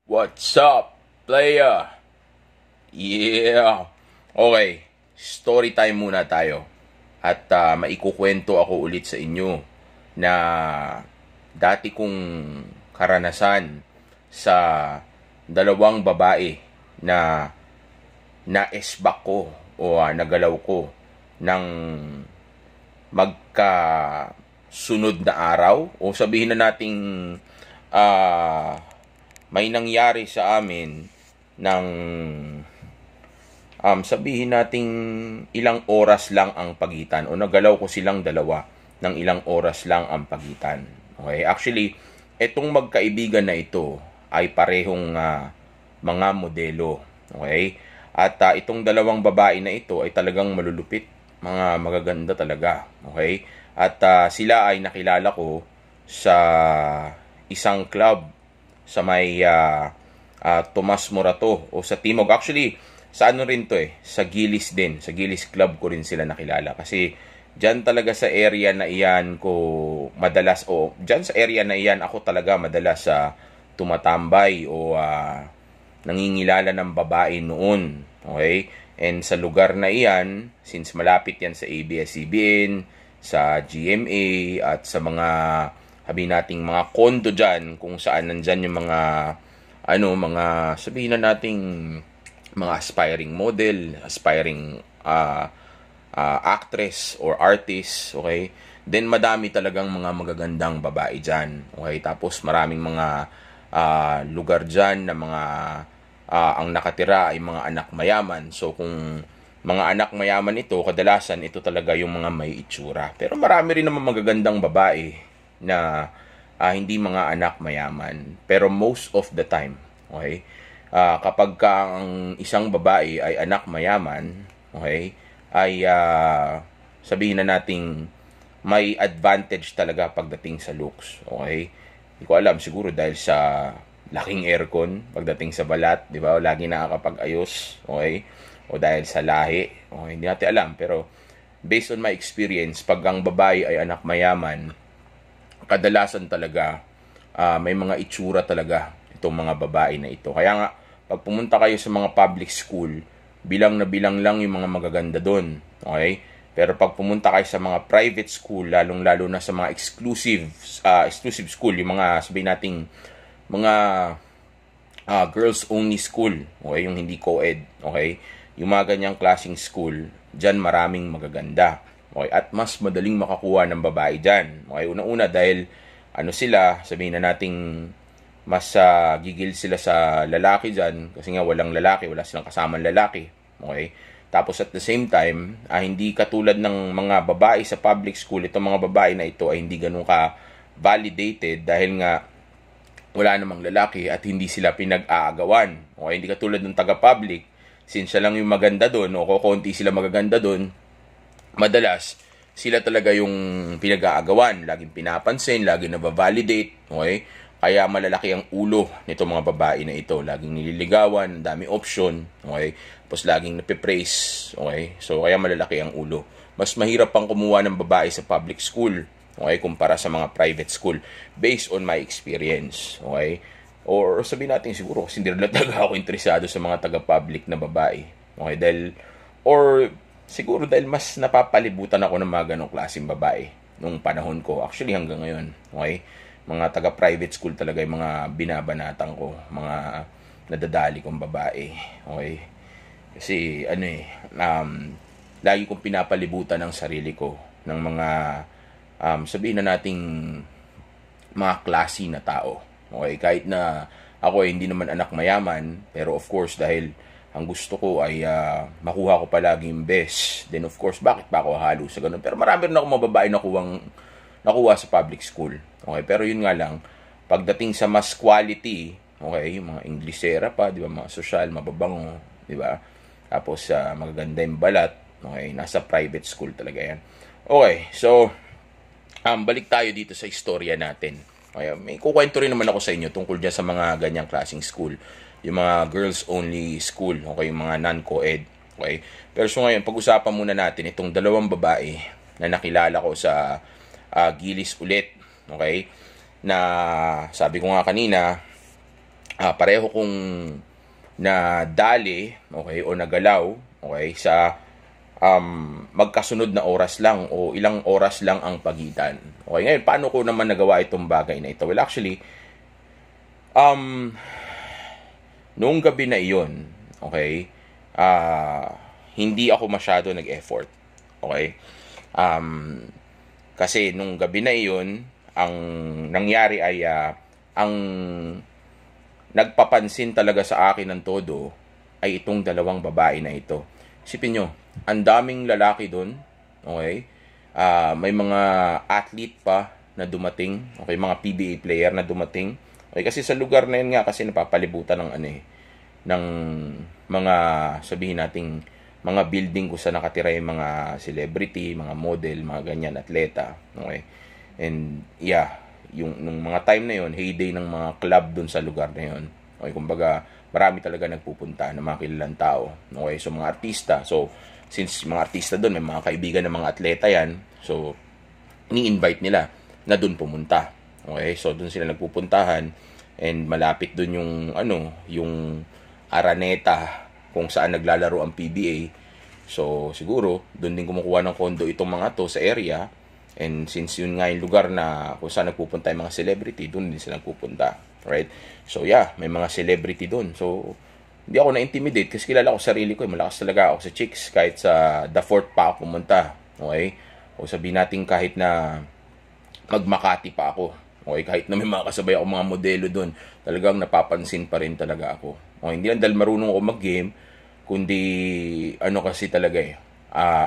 What's up, playa? Yeah! Okay, story time muna tayo. At maikukwento ako ulit sa inyo na dati kong karanasan sa dalawang babae na na-esbak ko o nagalaw ko ng magkasunod na araw o sabihin na nating may nangyari sa amin ng sabihin nating ilang oras lang ang pagitan o nagalaw ko silang dalawa ng ilang oras lang ang pagitan. Okay, actually etong magkaibigan na ito ay parehong mga modelo. Okay? At itong dalawang babae na ito ay talagang malulupit, mga magaganda talaga. Okay? At sila ay nakilala ko sa isang club sa may Tomas Morato o sa Timog. Actually, sa ano rin to sa Gilis din. Sa Gilis Club ko rin sila nakilala. Kasi dyan talaga sa area na iyan ko madalas, o dyan sa area na iyan ako talaga madalas tumatambay o nangingilala ng babae noon. Okay? And sa lugar na iyan, since malapit yan sa ABS-CBN, sa GMA, at sa mga sabihin nating mga kondo dyan, kung saan nandyan yung mga mga sabihin na nating mga aspiring model, aspiring actress or artist, okay? Then madami talagang mga magagandang babae dyan, okay? Tapos maraming mga lugar dyan na mga ang nakatira ay mga anak mayaman. So kung mga anak mayaman ito, kadalasan ito talaga yung mga may itsura. Pero marami rin naman magagandang babae na hindi mga anak mayaman. Pero most of the time, okay, kapag ang isang babae ay anak mayaman, okay, ay sabihin na nating may advantage talaga pagdating sa looks. Okay? Hindi ko alam, siguro dahil sa laking aircon pagdating sa balat, di ba? O lagi nakakapag-ayos, okay? O dahil sa lahi, okay? Hindi natin alam. Pero based on my experience, pag ang babae ay anak mayaman, kadalasan talaga may mga itsura talaga itong mga babae na ito. Kaya nga, pag pumunta kayo sa mga public school, bilang na bilang lang yung mga magaganda doon. Okay? Pero pag pumunta kayo sa mga private school, lalong-lalo na sa mga exclusive school, yung mga sabihin nating mga girls only school, okay? Yung hindi co-ed, okay? Yung mga ganyang klaseng school, dyan maraming magaganda. Okay, at mas madaling makakuha ng babae dyan. Okay, una-una dahil sila, sabihin na nating mas gigil sila sa lalaki dyan kasi nga walang lalaki, wala silang kasamang lalaki. Okay? Tapos at the same time, hindi katulad ng mga babae sa public school, itong mga babae na ito ay hindi ganun ka-validated dahil nga wala namang lalaki at hindi sila pinag-aagawan. Okay? Hindi katulad ng taga-public, since siya lang yung maganda doon o kukunti sila magaganda doon, madalas, sila talaga yung pinag-aagawan. Laging pinapansin, laging nababalidate. Okay? Kaya malalaki ang ulo nito mga babae na ito. Laging nililigawan, dami option. Okay? Tapos laging napipraise. Okay? So, kaya malalaki ang ulo. Mas mahirap pang kumuha ng babae sa public school. Okay? Kumpara sa mga private school. Based on my experience. Okay? Or sabihin natin siguro, kasi hindi rin talaga ako interesado sa mga taga-public na babae. Okay? Siguro dahil mas napapalibutan ako ng mga ganong klaseng babae nung panahon ko. Actually, hanggang ngayon. Okay? Mga taga-private school talaga yung mga binabanatan ko. Mga nadadali kong babae. Okay? Kasi, lagi kong pinapalibutan ang sarili ko ng mga, sabihin na nating mga klase na tao. Okay? Kahit na ako ay hindi naman anak mayaman, pero of course, dahil ang gusto ko ay makuha ko palagi yung best. Then of course, bakit pa ako halo sa ganun? Pero marami rin ako mga babae nakuha sa public school. Okay, pero yun nga lang, pagdating sa mas quality, okay, yung mga Inglesera pa, di ba, mga social, mababango, di ba? Tapos magaganda yung balat, okay, nasa private school talaga yan. Okay, so balik tayo dito sa istorya natin. Okay, may kukwento rin naman ako sa inyo tungkol dyan sa mga ganyang klaseng school. Yung mga girls-only school, okay, yung mga non-co-ed, okay. Pero so ngayon, pag-usapan muna natin itong dalawang babae na nakilala ko sa Gilis ulit, okay, na sabi ko nga kanina, pareho kong nadali, okay, o nagalaw, okay, sa magkasunod na oras lang o ilang oras lang ang pagitan. Okay, ngayon, paano ko naman nagawa itong bagay na ito? Well, actually, noong gabi na iyon, okay, hindi ako masyado nag-effort. Okay? Kasi nung gabi na iyon, ang nangyari ay ang nagpapansin talaga sa akin ng todo ay itong dalawang babae na ito. Isipin nyo, ang daming lalaki doon, okay? May mga athlete pa na dumating, okay, mga PBA player na dumating. Okay, kasi sa lugar na yun nga kasi napapalibutan ng ng mga, sabihin nating mga building kung saan nakatira yung mga celebrity, mga model, mga ganyan, atleta. Okay? And yeah, nung mga time na yon, heyday ng mga club dun sa lugar na yon. Okay, kumbaga, marami talaga nagpupunta ng mga kilalang tao. Okay, so mga artista. So, since mga artista dun, may mga kaibigan ng mga atleta yan, so, ni-invite nila na dun pumunta. Okay, so dun sila nagpupuntahan and malapit dun yung, yung Araneta kung saan naglalaro ang PBA. So, siguro, dun din kumukuha ng kondo itong mga to sa area. And since yun nga yung lugar na kung saan nagpupunta yung mga celebrity, dun din sila nagpupunta. Right? So, yeah, may mga celebrity dun. So, hindi ako na-intimidate kasi kilala ko sarili ko. Malakas talaga ako sa chicks kahit sa The Fort pa ako pumunta. Okay? O sabihin natin kahit na magmakati pa ako. Okay? Kahit na may mga kasabay ako mga modelo dun, talagang napapansin pa rin talaga ako. Okay? Hindi lang dahil marunong ako mag-game, kundi kasi talaga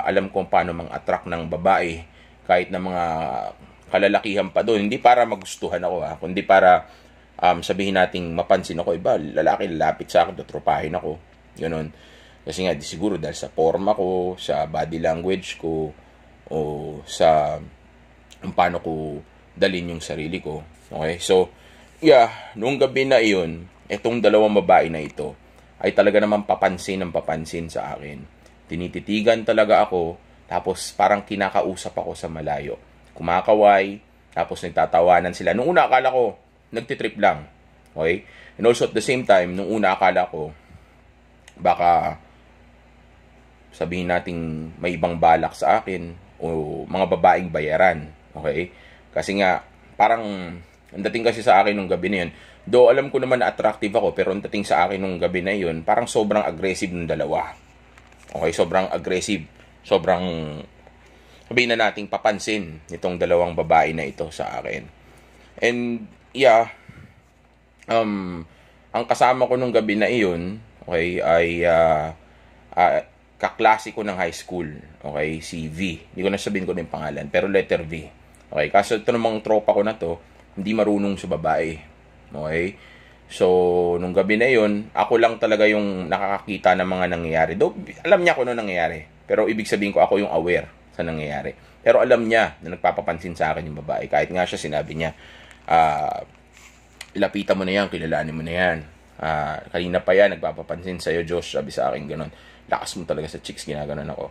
alam kong paano mang-attract ng babae kahit na mga kalalakihan pa doon. Hindi para magustuhan ako kundi para sabihin nating mapansin ako, iba, lalaki lalapit sa akin, tutropahin ako. Ganoon. Kasi nga, di siguro dahil sa forma ko, sa body language ko, o sa paano ko dalin yung sarili ko. Okay? So, yeah, nung gabi na iyon, itong dalawang babae na ito, ay talaga naman papansin sa akin. Tinititigan talaga ako, tapos parang kinakausap ako sa malayo. Kumakaway, tapos nagtatawanan sila. Nung una akala ko, nagtitrip lang. Okay? And also at the same time, nung una akala ko, baka sabihin nating may ibang balak sa akin o mga babaeng bayaran. Okay? Kasi nga, parang ang dating kasi sa akin nung gabi na yun, though alam ko naman na attractive ako, pero ang dating sa akin nung gabi na yun, parang sobrang aggressive ng dalawa. Okay? Sobrang aggressive. Sobrang, sabihin na nating papansin nitong dalawang babae na ito sa akin. And, yeah, ang kasama ko nung gabi na iyon, okay, ay kaklase ko ng high school, okay, si V. Hindi ko na sabihin ko na yung pangalan, pero letter V. Okay, kasi ito namang tropa ko na to, hindi marunong sa babae. Okay? So, nung gabi na yun, ako lang talaga yung nakakakita ng mga nangyayari. Though, alam niya kung ano nangyayari. Pero ibig sabihin ko, ako yung aware sa nangyayari. Pero alam niya na nagpapapansin sa akin yung babae. Kahit nga siya, sinabi niya, lapitan mo na yan, kilalanin mo na yan. Kanina pa yan, nagpapapansin sa'yo, Josh, sabi sa akin, ganun. Lakas mo talaga sa chicks, ginaganon ako.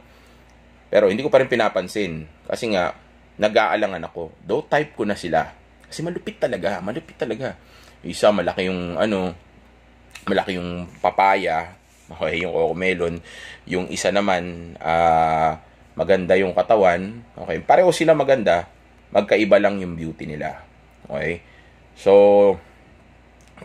Pero hindi ko pa rin pinapansin. Kasi nga, nag-aalangan ako. Though type ko na sila. Kasi malupit talaga. Isa, malaki yung, malaki yung papaya. Okay, yung melon. Yung isa naman, maganda yung katawan. Okay, pareho sila maganda. Magkaiba lang yung beauty nila. Okay. So,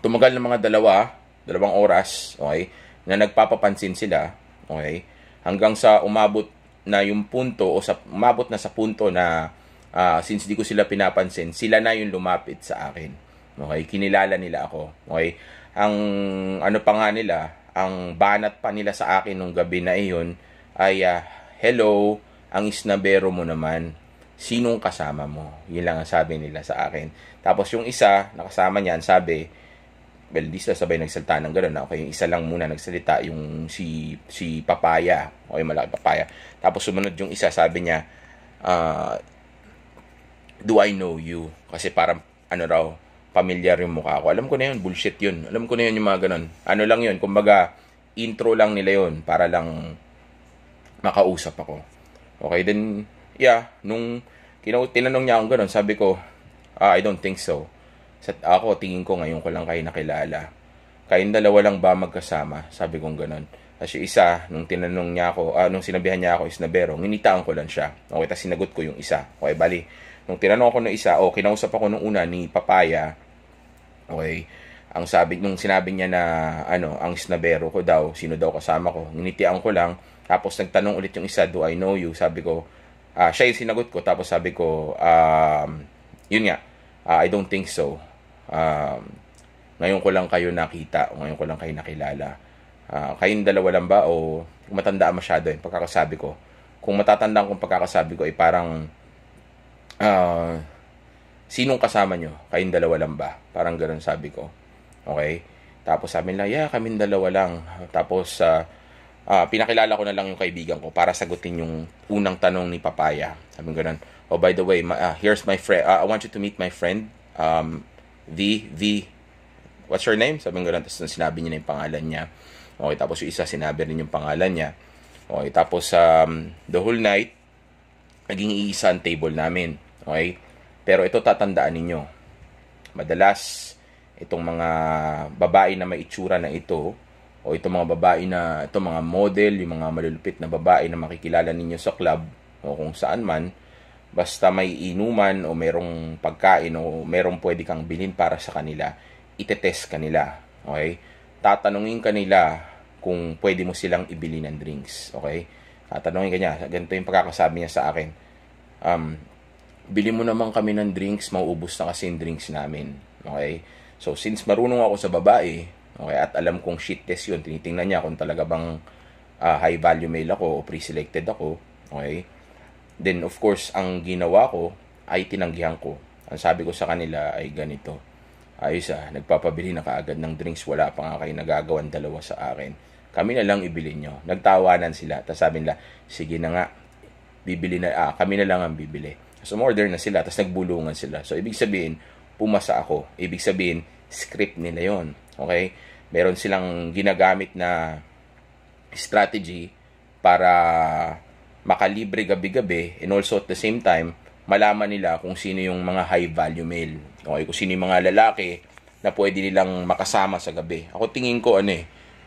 tumagal ng mga dalawang oras, okay, na nagpapapansin sila, okay, hanggang sa umabot na yung punto o umabot na sa punto na since di ko sila pinapansin, sila na yung lumapit sa akin. Okay, kinilala nila ako. Okay, ang ano pa nga nila, ang banat pa nila sa akin nung gabi na iyon ay hello, ang isnabero mo naman. Sinong kasama mo? Yun lang ang sabi nila sa akin. Tapos yung isa, nakasama niyan, sabi, well, di sila sabay nagsalita ng gano'n. Okay, yung isa lang muna nagsalita, yung si Papaya. Okay, malaki Papaya. Tapos sumunod yung isa, sabi niya, do I know you? Kasi parang, raw, familiar yung mukha ko. Alam ko na yun, bullshit yun. Alam ko na yun yung mga gano'n. Ano lang yun, kumbaga, intro lang nila yun, para lang makausap ako. Okay, then, yeah, nung tinanong niya akong gano'n, sabi ko, I don't think so. Ako, tingin ko ngayon ko lang kayo nakilala. kayong dalawa lang ba magkasama? Sabi kong ganun. Kasi isa, nung tinanong niya ako, nung sinabihan niya ako isnabero, nginitaan ko lang siya. Okay, tapos sinagot ko yung isa. Okay, bali, nung tinanong ako ng isa, kinausap ako nung una ni Papaya. Okay, nung sinabi niya na, ang isnabero ko daw, sino daw kasama ko, nginitian ko lang. Tapos nagtanong ulit yung isa, do I know you? Sabi ko, siya yung sinagot ko. Tapos sabi ko, yun nga, I don't think so. Ngayon ko lang kayo nakita, o ngayon ko lang kayo nakilala. Kayong dalawa lang ba o matandaan masyado yung pagkakasabi ko? Kung matatandaan kong pagkakasabi ko ay parang sinong kasama nyo? Kayong dalawa lang ba? Parang ganoon sabi ko. Okay? Tapos sabi nila, yeah, kaming dalawa lang. Tapos pinakilala ko na lang yung kaibigan ko para sagutin yung unang tanong ni Papaya. Sabi ko ganun, oh by the way, here's my friend. I want you to meet my friend. V. What's your name? Sabi ko ganun. Tapos sinabi niya na yung pangalan niya. Okay, tapos yung isa sinabi rin yung pangalan niya. Okay, tapos the whole night, naging iisa ang table namin. Okay? Pero ito tatandaan ninyo. Madalas, itong mga babae na may itsura na ito, o itong mga babae na, itong mga model, yung mga malulupit na babae na makikilala ninyo sa club, o kung saan man, basta may inuman, o merong pagkain, o merong pwede kang bilhin para sa kanila, itetest kanila. Okay? Tatanungin kanila kung pwede mo silang ibili ng drinks. Okay? Tatanungin kanya, ganito yung pagkakasabi niya sa akin. Bili mo naman kami ng drinks, mauubos na kasi yung drinks namin. Okay? So, since marunong ako sa babae, okay, at alam kong shit test yun, tinitingnan niya kung talaga bang high value male ako o pre-selected ako. Okay? Then, of course, ang ginawa ko ay tinanggihan ko. Ang sabi ko sa kanila ay ganito. Ayos nagpapabili na kaagad ng drinks, wala pa nga kayo nagagawan dalawa sa akin. Kami na lang ibili nyo. Nagtawanan sila. Tapos sabi nila, sige na nga, bibili na, kami na lang ang bibili. So, order na sila. Tapos nagbulungan sila. So, ibig sabihin, pumasa ako. Ibig sabihin, script nila yon. Okay? Meron silang ginagamit na strategy para makalibre gabi-gabi and also at the same time, malaman nila kung sino yung mga high value male. Okay? Kung sino yung mga lalaki na pwede nilang makasama sa gabi. Ako tingin ko,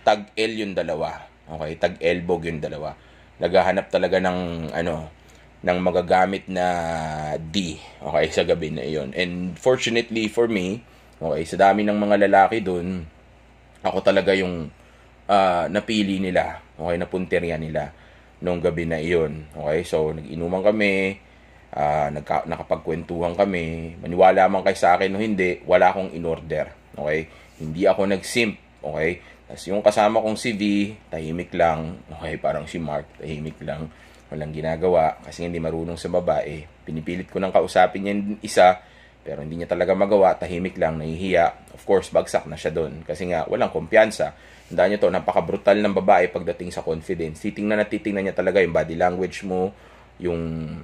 tag-L yung dalawa. Okay? Tag-elbow yung dalawa. Naghahanap talaga ng, ng magagamit na D, okay, sa gabi na iyon. And fortunately for me, okay, sa dami ng mga lalaki doon, ako talaga yung napili nila, okay, napunteriya nila nung gabi na iyon. Okay, so nag-inuman kami, nakapagkwentuhan kami, maniwala man kayo sa akin o hindi, wala akong in-order. Okay, hindi ako nag-simp. Okay, tapos yung kasama kong si V, tahimik lang. Okay, parang si Mark, tahimik lang. Walang ginagawa kasi hindi marunong sa babae. Pinipilit ko nang kausapin niya yung isa, pero hindi niya talaga magawa. Tahimik lang, nahihiya. Of course, bagsak na siya doon. Kasi nga, walang kumpiyansa. Tandaan niyo to, napaka-brutal ng babae pagdating sa confidence. Titingnan niya talaga yung body language mo, yung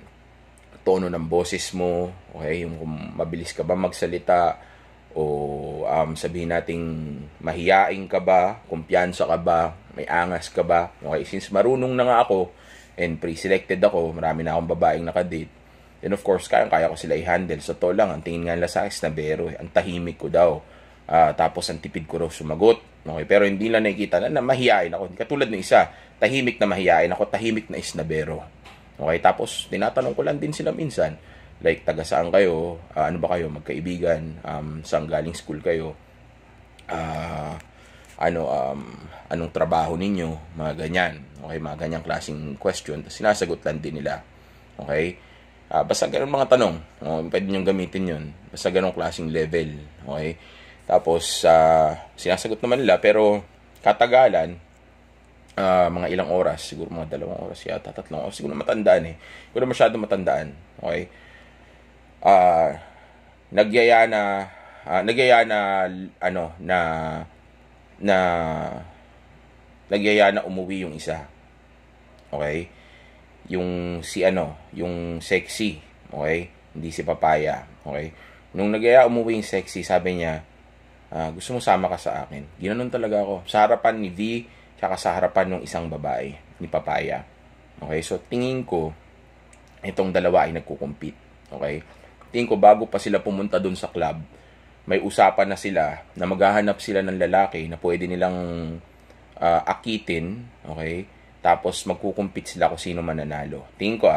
tono ng boses mo, okay, yung kung mabilis ka ba magsalita, o sabihin nating mahiyain ka ba, kumpiyansa ka ba, may angas ka ba. Okay, since marunong na nga ako and pre-selected ako, marami na akong babaeng nakadate, and of course kaya ko sila i-handle. So to lang, ang tingin nga nila sa akin na bero, ang tahimik ko daw, tapos ang tipid ko raw sumagot. Okay, pero hindi lang nakikita na mahiyain ako, katulad ng isa, tahimik na mahiyain ako, tahimik na isnabero. Okay, tapos tinatanong ko lang din sila minsan, like, taga saan kayo? Ano ba kayo? Magkaibigan? Saan galing school kayo? Anong trabaho ninyo? Mga ganyan. Okay, mga ganyang klaseng question. Tapos sinasagot lang din nila. Okay? Basta ganun mga tanong. Pwede nyo gamitin yun. Basta ganung klaseng level. Okay? Tapos, sinasagot naman nila. Pero, katagalan, mga ilang oras. Siguro mga 2 oras yata. 3 oras. Siguro matandaan eh. Siguro masyado matandaan. Okay? Nagyaya na umuwi yung isa. Okay? Yung yung sexy, okay? Hindi si Papaya, okay? Nung nagyaya umuwi yung sexy, sabi niya, gusto mo sama ka sa akin. Ginanon talaga ako. Sa harapan ni V, tsaka sa harapan ng isang babae, ni Papaya. Okay? So, tingin ko, itong dalawa ay nagkukumpit. Okay? Tingin ko, bago pa sila pumunta dun sa club, may usapan na sila na maghahanap sila ng lalaki na pwede nilang akitin, okay? Tapos magkukumpit sila kung sino mananalo. Tingin ko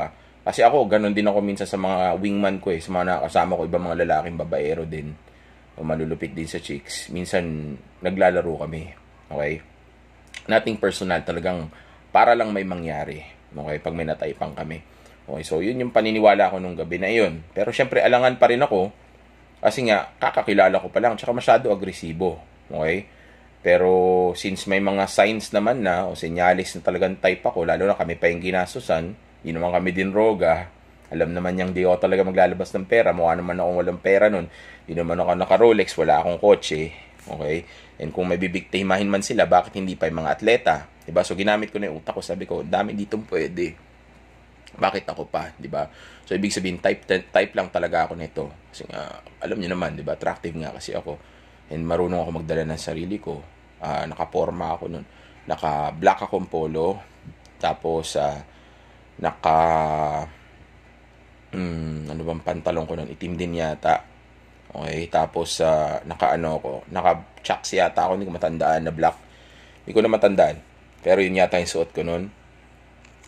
kasi ako, ganun din ako minsan sa mga wingman ko sa mga nakasama ko, ibang mga lalaking babaero din, o malulupit din sa chicks. Minsan, naglalaro kami, okay? Nothing personal, talagang para lang may mangyari, okay? Pag may nataypang kami. Okay, so yun yung paniniwala ko nung gabi na yun. Pero syempre, alangan pa rin ako, kasi nga, kakakilala ko pa lang, tsaka masyado agresibo, okay? Pero since may mga signs naman na o senyalis na talagang type ako, lalo na kami pa yung ginasusan, di naman kami din roga, alam naman niyang di ako talaga maglalabas ng pera, mukha naman akong walang pera nun, di naman ako naka-Rolex, wala akong kotse, okay? And kung may bibiktimahin man sila, bakit hindi pa yung mga atleta? Diba? So ginamit ko na yung utak ko, sabi ko, dami ditong pwede. Bakit ako pa, diba? So ibig sabihin, type lang talaga ako nito. Kasi nga, alam niyo naman, diba? Attractive nga kasi ako. And marunong ako magdala ng sarili ko. Nakaporma ako nun. Naka-black akong polo. Tapos, ano bang pantalon ko nun? Itim din yata. Okay, tapos, naka-chucks yata ako. Hindi ko matandaan na black. Hindi ko na matandaan. Pero yun yata yung suot ko nun.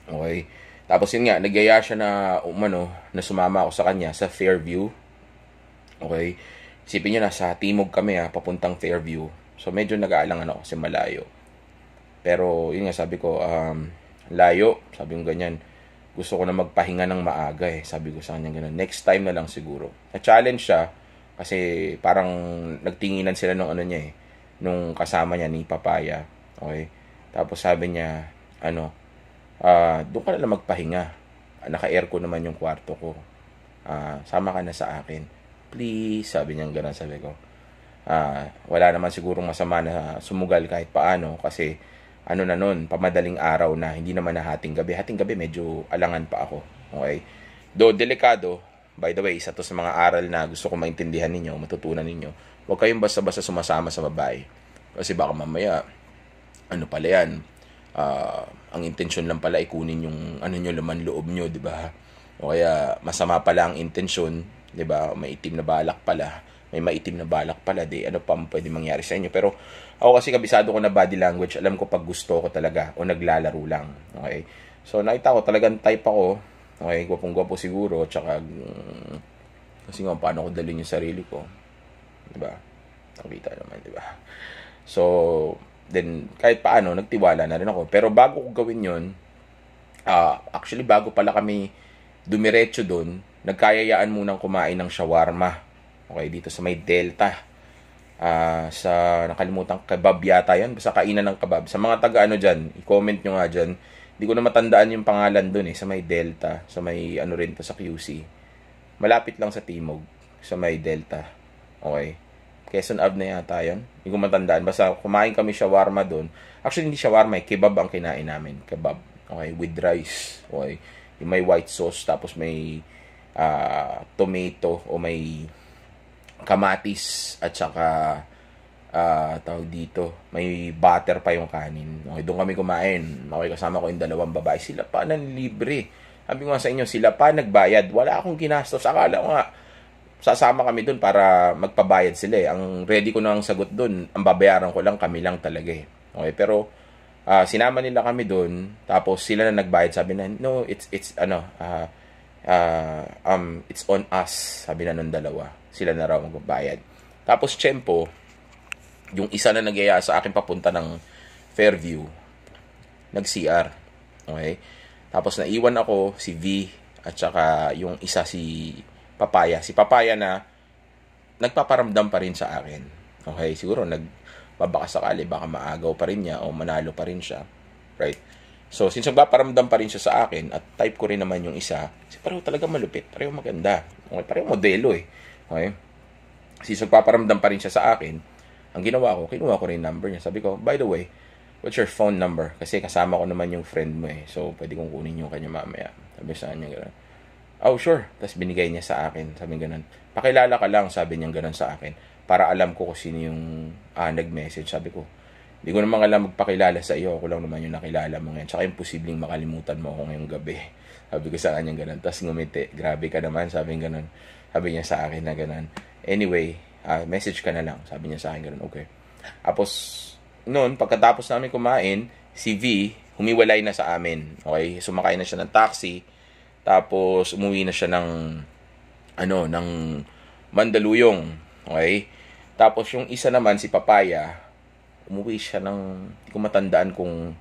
Okay. Tapos yun nga, nagyaya siya na sumama ako sa kanya sa Fairview. Okay. Isipin nyo, nasa Timog kami papuntang Fairview. So, medyo nag-aalangan ako kasi malayo. Pero, yun nga, sabi ko, layo. Sabi ko ganyan. Gusto ko na magpahinga ng maaga Sabi ko sa kanya ganun. Next time na lang siguro. Na-challenge siya kasi parang nagtinginan sila nung nung kasama niya ni Papaya. Okay. Tapos sabi niya, doon ka na lang magpahinga. Naka-aircon naman yung kwarto ko. Sama ka na sa akin. Please, sabi niya gano'n, sabi ko. Wala naman sigurong masama na sumugal kahit paano kasi na nun, pamadaling araw na, hindi naman na hating gabi. Hating gabi, medyo alangan pa ako. Okay? Do delikado, by the way, isa to sa mga aral na gusto ko maintindihan ninyo, matutunan ninyo. Huwag kayong basta-basta sumasama sa babae. Kasi baka mamaya, pala yan, ang intensyon lang pala ay kunin yung laman loob nyo, di ba? O kaya masama pala ang intensyon, di ba? May itim na balak pala. May maitim na balak pala, ano pa pwede mangyari sa inyo. Pero ako kasi kabisado ko na body language, alam ko pag gusto ko talaga o naglalaro lang. Okay? So nakita ko talagang type ako. Okay, gwapong-gwapo siguro, tsaka kasi nga paano ko dalhin yung sarili ko. Di ba? Nakita naman, di ba? So then kahit paano nagtiwala na rin ako. Pero bago ko gawin 'yon, actually bago pala kami dumiretso doon, nagkayayaan munang kumain ng shawarma. Okay, dito sa may Delta. Sa nakalimutan, kebab yata yan. Basta kainan ng kebab. Sa mga taga dyan, i-comment nyo nga dyan. Hindi ko na matandaan yung pangalan dun sa may Delta. Sa may rin to sa QC. Malapit lang sa Timog. Sa may Delta. Okay. Quezon Ave na yata yun. Hindi ko matandaan. Basta kumain kami shawarma dun. Actually, hindi shawarma. Kebab ang kinain namin. Kebab. Okay. With rice. Okay. Yung may white sauce. Tapos may tomato o may kamatis at saka tawag dito, may butter pa yung kanin. Okay, doon kami kumain. Okay, kasama ko yung dalawang babae. Sila pa nanlibre. Sabi ko nga sa inyo, sila pa nagbayad. Wala akong ginastos. Akala ko nga, sasama kami doon para magpabayad sila. Ang ready ko na ang sagot doon, ang babayaran ko lang, kami lang talaga Okay, pero sinama nila kami doon. Tapos sila na nagbayad. Sabi na, no, it's on us. Sabi na nung dalawa. Sila na raw magbabayad. Tapos, tiyempo, yung isa na nagyaya sa akin papunta ng Fairview, nag-CR. Okay? Tapos, naiwan ako, si V, at saka yung isa si Papaya. Si Papaya na nagpaparamdam pa rin sa akin. Okay? Siguro, baka sakali, baka maagaw pa rin niya o manalo pa rin siya. Right? So, since nagpaparamdam pa rin siya sa akin, at type ko rin naman yung isa, kasi pareho talaga malupit, pareho maganda. Okay? Pareho modelo Okay? Since nagpaparamdam pa rin siya sa akin, ang ginawa ko, kinuha ko rin number niya. Sabi ko, by the way, what's your phone number? Kasi kasama ko naman yung friend mo So, pwede kong kunin yung kanya mamaya. Sabi sa kanya gano'n. Oh, sure. Tapos binigay niya sa akin. Sabi gano'n. Pakilala ka lang, sabi niya gano'n sa akin. Para alam ko kung sino yung nag-message. Sabi ko, hindi ko naman alam magpakilala sa iyo. Ako lang naman yung nakilala mo ngayon. Tsaka imposibleng makalimutan mo ako ngayong gabi. Sabi ko sa kanya gano'n. Tapos ngumiti. Grabe ka naman. Sabi gano'n. Sabi niya sa akin na gano'n. Anyway, Message ka na lang. Sabi niya sa akin ganun, okay. Tapos, noon, pagkatapos namin kumain, si V, humiwalay na sa amin. Okay? Sumakay na siya ng taxi. Tapos, umuwi na siya ng Mandaluyong. Okay? Tapos, yung isa naman, si Papaya, umuwi siya hindi ko matandaan kung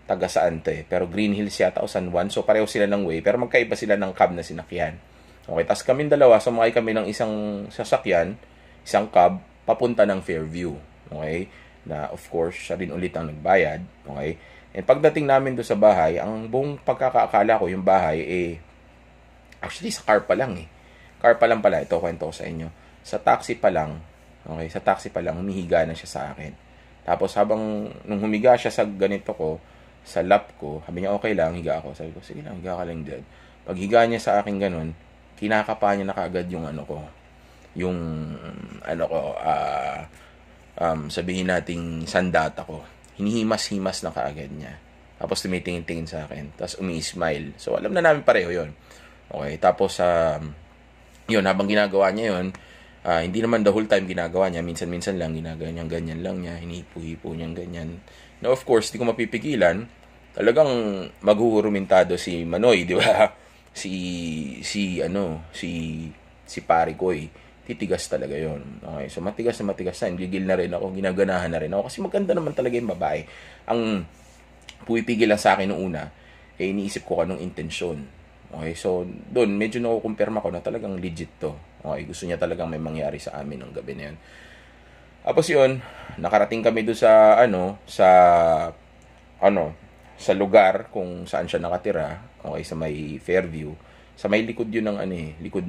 taga saan to eh. Pero Green Hills yata o San Juan. So, pareho sila ng way. Pero magkaiba sila ng cab na sinakyan. Okay, tapos kaming dalawa, sumakay kami ng isang sasakyan, isang cab, papunta ng Fairview. Okay? Na, of course, siya rin ulit ang nagbayad. Okay? And pagdating namin doon sa bahay, ang buong pagkakaakala ko, yung bahay, actually, sa car pa lang eh. Car pa lang pala. Ito, kwento ko sa inyo. Sa taxi pa lang, okay, sa taxi pa lang, humihiga na siya sa akin. Tapos, nung humiga siya sa ganito ko, sa lap ko, sabi niya, okay lang, higa ako. Sabi ko, sige lang, higa ka lang dyan. Pag higa niya sa akin ganun, kinakapa niya na kaagad yung sabihin nating sandata ko. Hinihimas-himas na kaagad niya. Tapos tumitingin-tingin sa akin. Tapos umi-smile. So, alam na namin pareho yon. Okay, tapos, yun, habang ginagawa niya yun, hindi naman the whole time ginagawa niya. Minsan-minsan lang, ginagawa niya, ganyan lang niya. Hinihipo-hipo niya, ganyan. Now, of course, di ko mapipigilan. Talagang maghuhurumintado si Manoy, di ba? Si pare ko titigas talaga yon. Okay, so matigas na, gigil na rin ako, ginaganahan na rin ako kasi maganda naman talaga yung babae. Ang pumipigil lang sa akin noong una, iniisip ko anong intensyon. Okay, so doon medyo nakukumpirma ko na talagang legit to. Okay, gusto niya talagang may mangyari sa amin ng gabi na yun. Tapos yun, nakarating kami doon sa lugar kung saan siya nakatira, okay, sa may Fairview. Sa may likod yun ng likod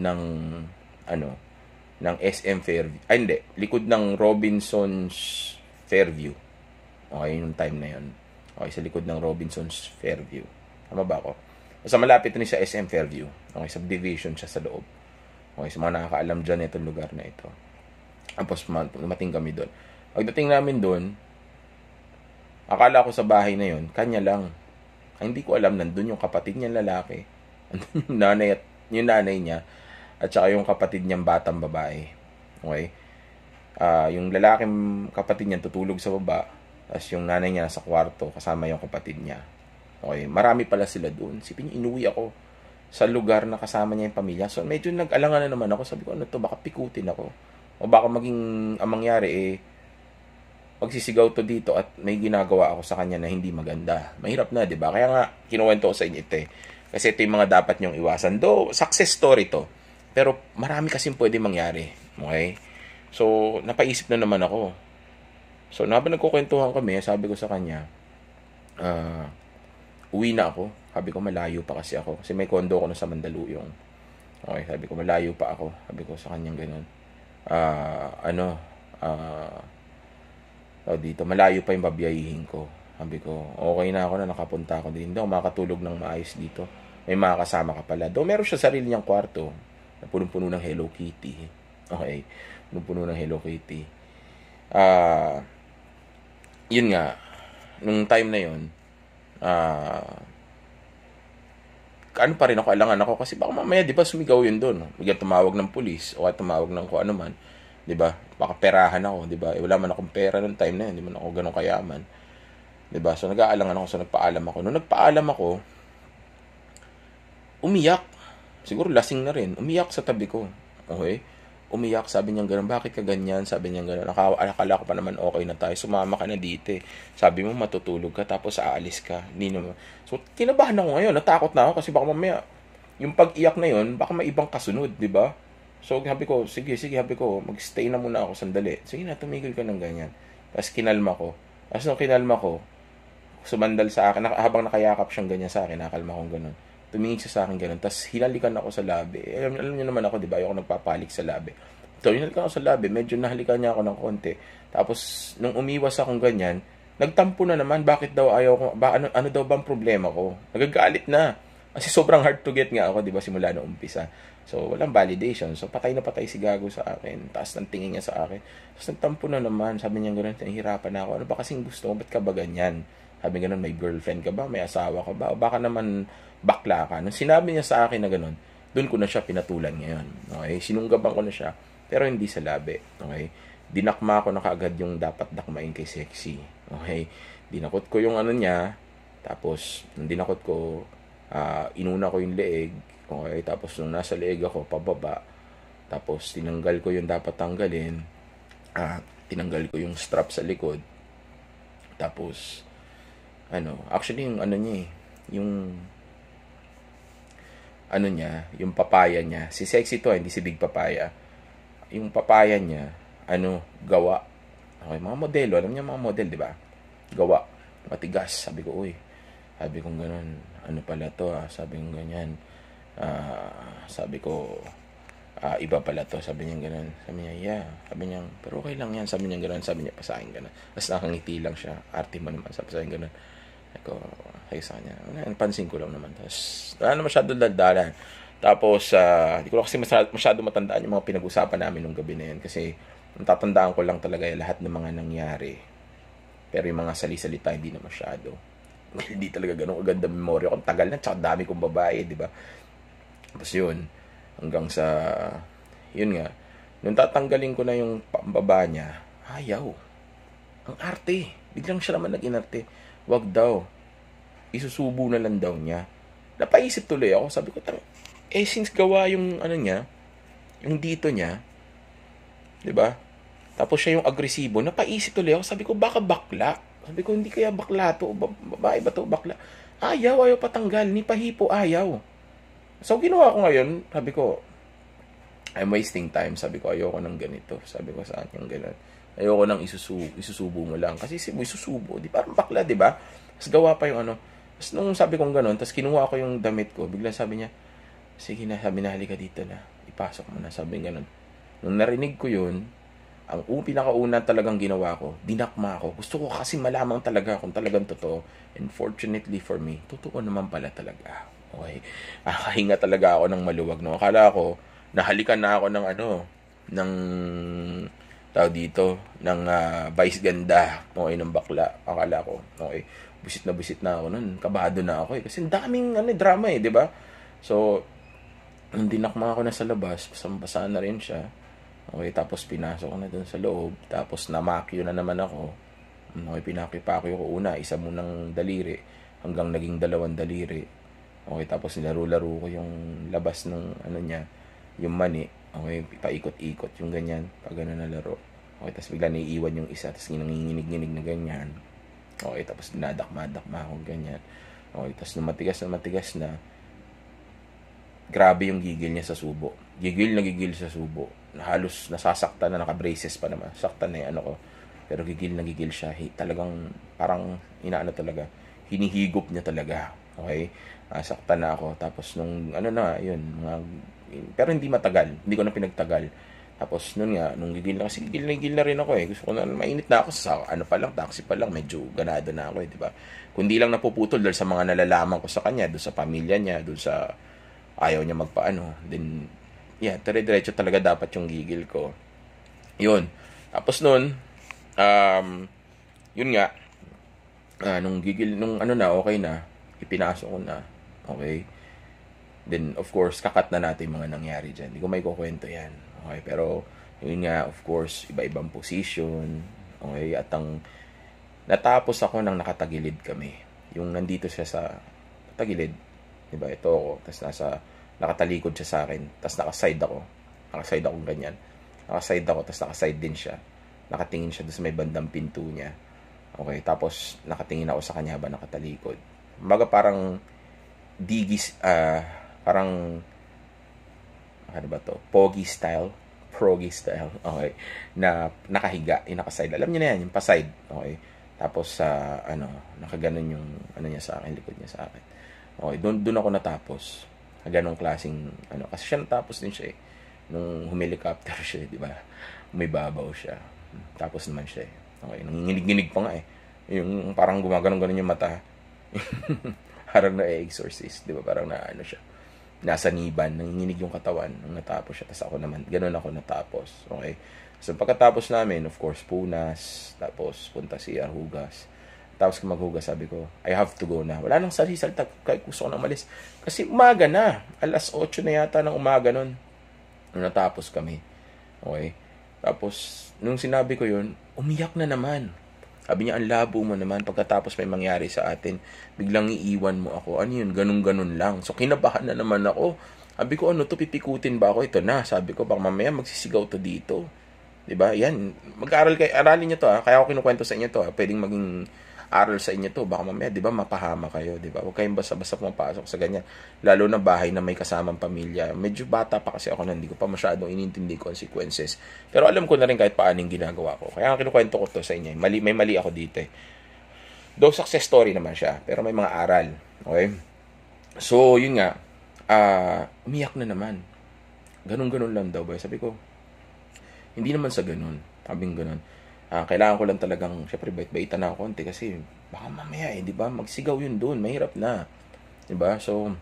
ng SM Fairview. Ay, hindi, likod ng Robinson's Fairview. Okay, yung time na yun. Okay, sa likod ng Robinson's Fairview. Tama ba ako? Sa malapit na sa SM Fairview. Okay, subdivision siya sa loob. Okay, sa mga nakakaalam dyan itong lugar na ito. Tapos dumating kami doon. Pagdating namin doon, akala ko sa bahay na yun, kanya lang. Ay, hindi ko alam, nandun yung kapatid niyang lalaki. Nandun yung nanay niya, at saka yung kapatid niyang batang babae. Okay? Yung lalaking kapatid niya tutulog sa baba, tapos yung nanay niya nasa kwarto, kasama yung kapatid niya. Okay? Marami pala sila doon. Sipin niyo, inuwi ako sa lugar na kasama niya yung pamilya. So, medyo nag-alangan na naman ako. Sabi ko, ano to, baka pikutin ako. O baka maging, ang mangyari, magsisigaw to dito at may ginagawa ako sa kanya na hindi maganda. Mahirap na, di ba? Kaya nga, kinuwento ko sa inyo ito. Kasi ito yung mga dapat nyong iwasan. Do, success story to. Pero marami kasing pwede mangyari. Okay? So, napaisip na naman ako. So, habang nagkukwentuhan kami, sabi ko sa kanya, uwi na ako. Sabi ko, malayo pa kasi ako. Kasi may kondo ko na sa Mandaluyong. Okay, sabi ko, malayo pa ako. Sabi ko sa kanyang ganun. Dito, malayo pa yung babiyahihin ko. Sabi ko, okay na ako na nakapunta ako din. Hindi ako makatulog ng maayos dito. May mga kasama ka pala. Though meron siya sarili niyang kwarto na punong-puno ng Hello Kitty. Okay, punong-puno ng Hello Kitty. Yun nga, nung time na yun, ano pa rin ako, alangan ako kasi baka mamaya, di ba, sumigaw yun doon. Bigyan tumawag ng pulis o tumawag ng kung ano man. Di ba? Baka perahan ako, di ba? Wala man akong pera noong time na yun. Di man ako ganun kayaman. Di ba? So, nag-aalangan ako. So, nagpaalam ako. Nung nagpaalam ako, umiyak. Siguro lasing na rin. Umiyak sa tabi ko. Okay? Umiyak. Sabi niya gano'n, bakit ka ganyan? Sabi niya gano'n, akala ko pa naman okay na tayo. Sumama ka na dito. Sabi mo matutulog ka tapos aalis ka. Hindi naman. So, kinabahan ako ngayon. Natakot na ako kasi baka mamaya yung pag-iyak na yun, baka may ibang kasunod, di ba? So, sabi ko, sige, sabi ko, mag-stay na muna ako sandali. Sige na, tumigil ka ng ganyan. Tapos kinalma ko. Tapos nung kinalma ko, sumandal sa akin, habang nakayakap siyang ganyan sa akin, nakalma kong ganun. Tumingin siya sa akin ganun. Tapos hinalikan ako sa labi. Alam niyo naman ako, di ba? Ayoko nagpapalik sa labi. So, hinalikan ako sa labi. Medyo nahalikan niya ako ng konti. Tapos, nung umiwas akong ganyan, nagtampo na naman. Bakit daw ayaw ko? Ano daw bang problema ko? Nagagalit na. Kasi sobrang hard to get nga ako, di ba? Simula na umpisa. So, walang validation. So, patay na patay si Gago sa akin. Taas ng tingin niya sa akin. Tapos, nagtampo na naman. Sabi niya gano'n, nahihirapan na ako. Ano ba kasing gusto mo? Ba't ka ba ganyan? Sabi gano'n, may girlfriend ka ba? May asawa ka ba? O baka naman bakla ka. Nung sinabi niya sa akin na gano'n, doon ko na siya pinatulan ngayon. Okay? Sinunggaban ko na siya. pero hindi sa labi. Okay? Dinakma ko na kaagad yung dapat dakmain kay Sexy. Okay? Dinakot ko yung ano niya, tapos nung dinakot ko, inuna ko yung leeg. Okay? Tapos nung nasa leeg ako, pababa. Tapos tinanggal ko yung dapat tanggalin. Tinanggal ko yung strap sa likod. Tapos, actually yung ano niya yung ano niya, yung papaya niya. Si Sexy to, hindi si Big Papaya. Yung papaya niya, gawa. Okay, mga modelo, alam niya mga model, di ba? Gawa, matigas. Sabi ko, sabi ko ganun, ano pala to, sabi ko ganyan. Sabi ko, iba pala to, sabi niya ganun. Sabi niya, yeah. Sabi niya, pero okay lang yan. Sabi niya ganun, sabi niya pa sa akin ganun. Tapos nakangiti lang siya. Arte mo naman, sabi sa akin ganun. Ako, sa kanya, pansin ko lang naman. Tapos, wala na masyado daldalan. Tapos, hindi ko kasi masyado matandaan yung mga pinag-usapan namin nung gabi na yun. Kasi, natatandaan ko lang talaga yung lahat ng mga nangyari. Pero yung mga sali-salita, hindi na masyado. Hindi talaga ganun kaganda memorya ko. Tagal na, tsaka dami kong babae, di ba? Tapos yun, hanggang sa, yun nga, nung tatanggalin ko na yung baba niya, ayaw. Ang arte. Biglang siya naman nag-inarte. Wag daw. Isusubo na lang daw niya. Napaisip tuloy ako. Sabi ko, since gawa yung ano niya, yung dito niya, 'di ba? Tapos siya yung agresibo, napaisip tuloy ako. Sabi ko, baka bakla. Sabi ko, hindi kaya bakla to, babae ba to, bakla. Ayaw patanggal, ni pahipo ayaw. So ginawa ko ngayon, sabi ko, I'm wasting time. Sabi ko, ayoko ng ganito. Sabi ko sa kanya gano'n. Ayoko nang isusubo mo lang. Kasi si mo isusubo. Di parang bakla, di ba? Tapos gawa pa yung ano. Tapos nung sabi kong gano'n, tapos kinuha ko yung damit ko, bigla sabi niya, sige na, sabi na, halika dito na. Ipasok mo na, sabi gano'n. Nung narinig ko yun, ang pinakauna talagang ginawa ko, dinakma ako. Gusto ko kasi malamang talaga kung talagang totoo. And fortunately for me, totoo naman pala talaga. Okay? Nakahinga talaga ako ng maluwag. No? Akala ko, nahalikan na ako ng tao dito, ng vice ganda, okay, ng bakla. Akala ko, okay, busit na ako nun, kabado na ako kasi daming drama di ba? So, nung dinakma ako na sa labas, basang-basa na rin siya. Okay, tapos pinasok ko na dun sa loob, tapos namakyo na naman ako. Okay, pinakipakyo ko una, isa munang daliri, hanggang naging 2 daliri. Okay, tapos nilaro-laro ko yung labas ng niya, yung mani. Okay, paikot-ikot yung ganyan, pag gano'n na laro. Okay, tapos bigla naiiwan yung isa, tapos nanginginig-nginig na ganyan. Okay, tapos dinadakma-dakma ako ganyan. Okay, tapos matigas na, grabe yung gigil niya sa subo. Gigil sa subo. Halos nasasaktan na, naka-braces pa naman. Saktan na yung ko. Pero gigil siya. Talagang, parang, talaga. Hinihigop niya talaga. Okay? Saktan na ako. Tapos nung, yun, pero hindi matagal. Hindi ko na pinagtagal. Tapos nun nga, nung gigil na rin ako Gusto ko na, mainit na ako sa taxi pa lang, medyo ganado na ako di ba? Kundi lang napuputol dahil sa mga nalalaman ko sa kanya, doon sa pamilya niya, doon sa ayaw niya then, dire-diretso talaga dapat yung gigil ko. Yun. Tapos nun, yun nga, nung gigil, okay na, ipinasok ko na, okay? Then, of course, kakat na natin yung mga nangyari dyan. Hindi ko may kukwento yan. Okay, pero, yun nga, of course, iba-ibang position. Okay, at natapos ako nang nakatagilid kami. Yung nandito siya sa tagilid. Diba, ito ako. Tapos nakatalikod siya sa akin. Tapos nakaside ako. Nakaside ako ganyan. Nakaside ako, tapos nakaside din siya. Nakatingin siya doon sa may bandang pinto niya. Okay, tapos nakatingin ako sa kanya habang nakatalikod. Kumbaga parang parang Pogi style, okay, na nakahiga, yung nakaside. Alam niyo na yan, yung paside, okay. Tapos nakaganon yung niya sa akin, likod niya sa akin. Okay, doon ako natapos. Ganong klaseng kasi siya natapos din siya nung humilikopter siya, di ba? May babaw siya. Tapos naman siya Okay, nanginginig-ginig pa nga yung parang gumaganon-ganon yung mata. Parang na-exorcist, di ba? Parang siya. Nasa niban, nanginginig yung katawan nung natapos siya. Tapos ako naman, ganun ako natapos. Okay? So, pagkatapos namin, of course, punas. Tapos, punta si hugas. Tapos, kung maghugas, sabi ko, I have to go na. Wala nang salita, kahit gusto ko nang malis. Kasi umaga na. 8:00 na yata ng umaga nun. Nung natapos kami. Okay? Tapos, nung sinabi ko yun, umiyak na naman. Sabi niya, ang labo mo naman. Pagkatapos may mangyari sa atin, biglang iiwan mo ako. Ano yun? Ganun-ganun lang. So, kinabahan na naman ako. Sabi ko, ano to, pipikutin ba ako? Ito na. Sabi ko, baka mamaya magsisigaw to dito. 'Di ba? Yan. Mag-aral kayo. Aralin niyo to, ha. Kaya ako kinukwento sa inyo to, ha. Pwedeng maging aral sa inyo to. Baka mamaya, 'di ba, mapahama kayo, 'di ba? Huwag kayong basta-basta pumapasok sa ganyan. Lalo na bahay na may kasamang pamilya. Medyo bata pa kasi ako, hindi ko pa masyadong inintindi consequences. Pero alam ko na rin kahit paano yung ginagawa ko. Kaya kinukwento ko to sa inyo. May mali ako dito, eh. Though success story naman siya, pero may mga aral. Okay? So, yun nga. Umiyak na naman. Ganun-ganun lang daw, ba? Sabi ko, hindi naman sa ganun. Sabing ganun. Kailangan ko lang talagang, syempre, bait-baitan na ako konti kasi baka mamaya, di ba? Magsigaw yun doon. Mahirap na. Di ba? So,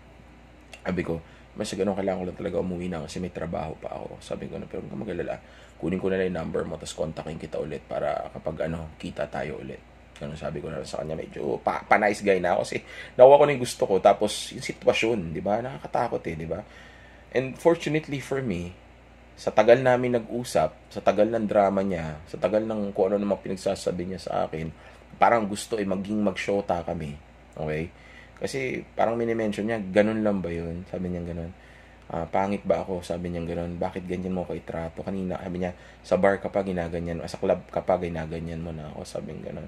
sabi ko, mas sa ganun, kailangan ko lang talaga umuwi na kasi may trabaho pa ako. Sabi ko na, pero huwag ka mag-alala. Kunin ko na lang yung number mo, tapos kontakin kita ulit para kapag kita tayo ulit. Ganun sabi ko na sa kanya, medyo pa-nice guy na ako kasi nakuha ko na yung gusto ko. Tapos, yung sitwasyon, di ba? Nakakatakot di ba? And fortunately for me, sa tagal namin nag-usap, sa tagal ng drama niya, sa tagal ng kung ano namang pinagsasabi niya sa akin, parang gusto maging mag-shota kami. Okay? Kasi parang minimension niya, ganun lang ba yun? Sabi niya ganun. Pangit ba ako? Sabi niya ganun. Bakit ganyan mo ko itrato? Kanina, sabi niya, sa bar ka pa ginaganyan, sa club ka pa ginaganyan mo na ako. Sabi niya ganun.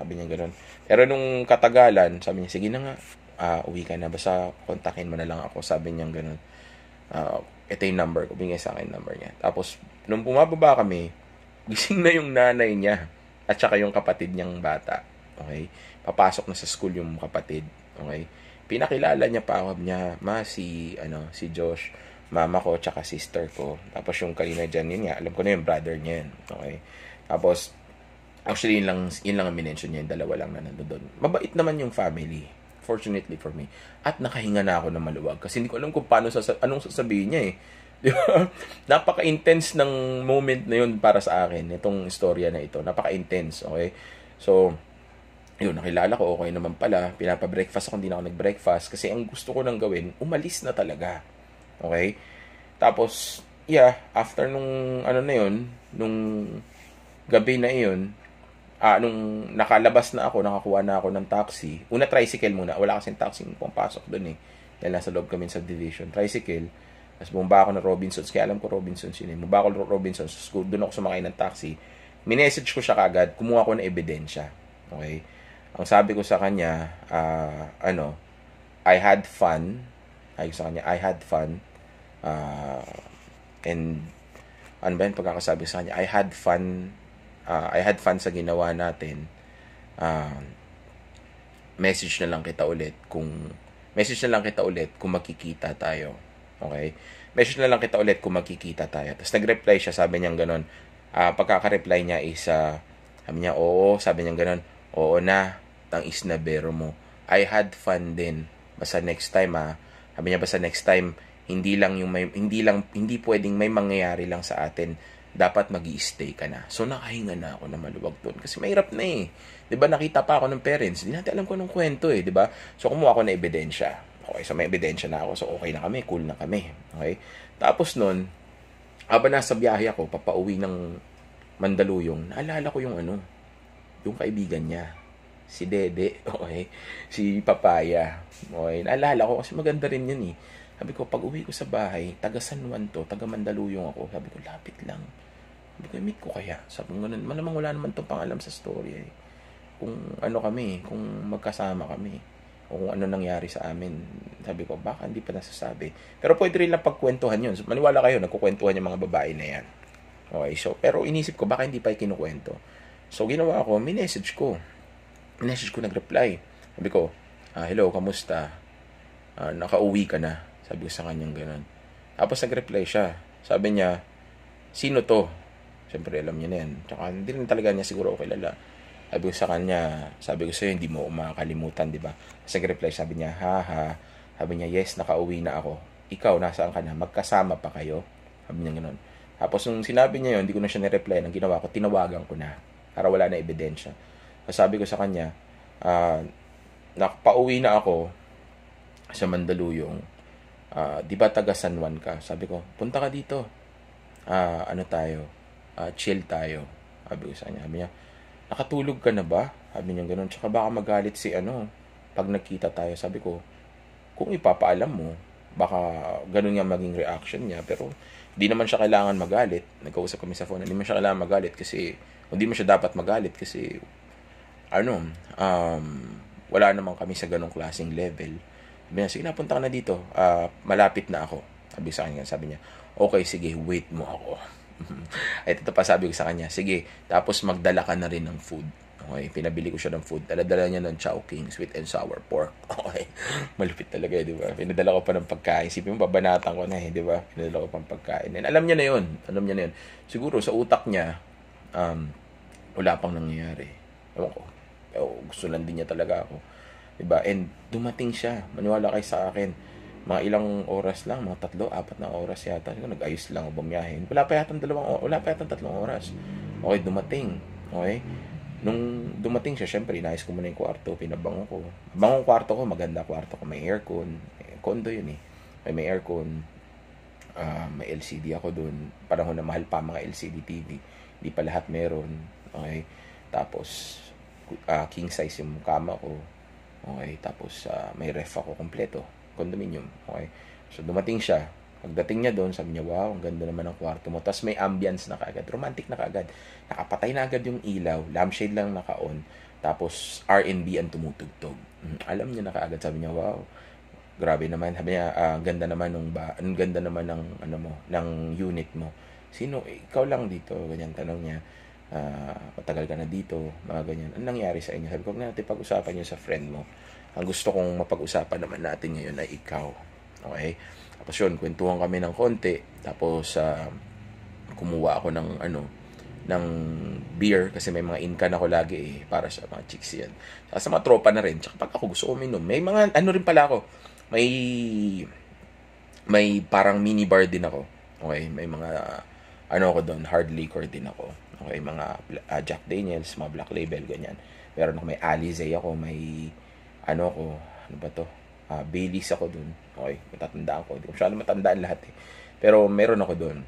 Sabi niya ganun. Pero nung katagalan, sabi niya, sige na nga, uwi ka na. Basta kontakin mo na lang ako. Sabi niya ganun. Ito yung number ko, bigay sa akin yung number niya. Tapos, nung bumababa kami, gising na yung nanay niya at saka yung kapatid niyang bata. Okay? Papasok na sa school yung kapatid. Okay? Pinakilala niya pa ako niya, si Josh, mama ko, tsaka sister ko. Tapos yung kanina dyan, yun nga, alam ko na yung brother niya yun. Okay? Tapos, actually, yun lang ang minention niya, yung dalawa lang na nandun. Mabait naman yung family. Fortunately for me. At nakahinga na ako ng maluwag. Kasi hindi ko alam kung anong sasabihin niya, eh. Di ba? Napaka-intense ng moment na yun para sa akin. Itong istorya na ito. Napaka-intense. Okay? So, yun, nakilala ko. Okay naman pala. Pinapa-breakfast ako. Hindi na ako nag-breakfast. Kasi ang gusto ko nang gawin, umalis na talaga. Okay? Tapos, after nung, nung gabi na yun, nung nakalabas na ako, nakakuha na ako ng taxi. Una, tricycle muna. Wala kasing taxi pumapasok doon, eh. Dahil nasa loob kami sa subdivision. Tricycle. Tapos bumaba ako ng Robinsons. Kaya alam ko Robinsons yun, eh. Bumaba ako ng Robinsons. Doon ako sumakay ng taxi. Minessage ko siya kagad. Kumuha ko ng ebidensya. Okay? Ang sabi ko sa kanya, I had fun. Ay, sa kanya, I had fun. And, ano ba yun pagkakasabi sa kanya? I had fun sa ginawa natin. Message na lang kita ulit kung magkikita tayo. Okay? Message na lang kita ulit kung magkikita tayo. Tapos nag-reply siya, sabi niya gano'n. Pagkaka-reply niya is, sabi niya, oo, sabi niya gano'n, oo na, tang is na bero mo. I had fun din. Basta next time, sabi niya, basta next time, hindi pwedeng may mangyayari lang sa atin. Dapat mag-i-stay ka na. So, nakahinga na ako na maluwag doon. Kasi mahirap na, eh. Diba, nakita pa ako ng parents. Hindi natin alam ko anong kwento, eh. Diba? So, kumuha ako na ebidensya. Okay, so may ebidensya na ako. So, okay na kami. Cool na kami. Okay? Tapos nun, habang nasa biyahe ako, papauwi ng Mandaluyong, naalala ko yung yung kaibigan niya. Si Dede. Okay? Si Papaya. Okay? Naalala ko kasi maganda rin yun, eh. Sabi ko, pag uwi ko sa bahay, taga San Juan to, taga Mandaluyong ako. Sabi ko, lapit lang. Sabi ko, meet ko kaya. Sabi ko, malamang wala naman itong pangalam sa story, eh. Kung kung magkasama kami. O kung ano nangyari sa amin. Sabi ko, baka hindi pa nasasabi. Pero pwede rin lang pagkwentuhan yun. So, maniwala kayo, nagkukwentuhan yung mga babae na yan. Okay, so, pero inisip ko, baka hindi pa kinukwento. So, ginawa ko, minessage ko, nag-reply. Sabi ko, hello, kamusta? Nakauwi ka na. Sabi ko sa kanyang ganun. Tapos nag-reply siya. Sabi niya, sino to? Siyempre alam niya na yan. Tsaka hindi rin talaga niya siguro ako kilala. Sabi ko sa kanya, sabi ko sa'yo, hindi mo makakalimutan, di ba? Tapos nag-reply, sabi niya, haha. Sabi niya, yes, nakauwi na ako. Ikaw, nasaan ka na? Magkasama pa kayo? Sabi niya ganun. Tapos nung sinabi niya yun, hindi ko na siya nireply. Ang ginawa ko, tinawagan ko na. Para wala na ebidensya. Tapos sabi ko sa kanya, nakapauwi na ako sa Mandaluyong. Di ba taga San Juan ka? Sabi ko, punta ka dito. ano tayo, chill tayo. Sabi ko sa kanya, sabi niya, nakatulog ka na ba? Sabi niya gano'n. Tsaka baka magalit si pag nagkita tayo. Sabi ko, kung ipapaalam mo, baka ganun nga maging reaction niya. Pero hindi naman siya kailangan magalit. Nagkausap kami sa phone, hindi naman siya kailangan magalit kasi, hindi mo siya dapat magalit kasi, wala naman kami sa ganung klaseng level. Sabi niya, sige na, punta ka na dito. Malapit na ako. Sabi niya, okay, sige, wait mo ako. Ay, ito pa sabi ko sa kanya, sige, tapos magdala ka na rin ng food. Okay, pinabili ko siya ng food. Dala niya ng Chowking, sweet and sour pork. Okay, malupit talaga, di ba? Pinadala ko pa ng pagkain. Isipin mo, babanatan ko na, di ba? Pinadala ko pa ng pagkain. And alam niya na yun. Siguro, sa utak niya, wala pang nangyayari. Ewan ko. Gusto lang din niya talaga ako. Diba? And dumating siya. Maniwala kayo sa akin. Mga ilang oras lang, mga 3-4 na oras yata. Nag-ayos lang o bumiyahin. Wala pa yata 3 oras. Okay, dumating. Okay? Nung dumating siya, syempre, inayos ko muna yung kwarto. Pinabango ko. Bangong kwarto ko, maganda kwarto ko. May aircon. Condo yun eh. May aircon. May LCD ako dun. Panahon na mahal pa mga LCD TV. Hindi pa lahat meron. Okay? Tapos, king size yung kama ko. Okay, tapos may ref ako kompleto, condominium. Okay, so dumating siya. Pagdating niya doon, sabi niya, wow, ang ganda naman ng kwarto mo. Tapos may ambience na kaagad, romantic na kaagad. Nakapatay na agad yung ilaw, lampshade lang naka-on. Tapos R&B ang tumutugtog. Alam niya na kaagad, sabi niya, wow, grabe naman. Sabi niya, ganda naman ang ganda naman ng ng unit mo. Sino? Ikaw lang dito, ganyan tanong niya. Matagal ka na dito, mga ganyan. Anong nangyari sa inyo? Sabi ko, natin pag-usapan nyo sa friend mo. Ang gusto kong mapag-usapan naman natin ngayon ay ikaw. Okay? Tapos yun, kwentuhan kami ng konti. Tapos, kumuha ako ng beer. Kasi may mga incan ako lagi eh. Para sa mga chicks yan. Saka sa mga tropa na rin. Tsaka pag ako gusto uminom. May mga, rin pala ako. May parang mini bar din ako. Okay? May mga, ako doon, hard liquor din ako. Okay, mga Jack Daniels, mga Black Label, ganyan. Meron ako, may Alizé ako, may ano ba to? Baileys ako dun. Okay, matatandaan ko. Hindi ko masyado matandaan lahat eh. Pero meron ako dun.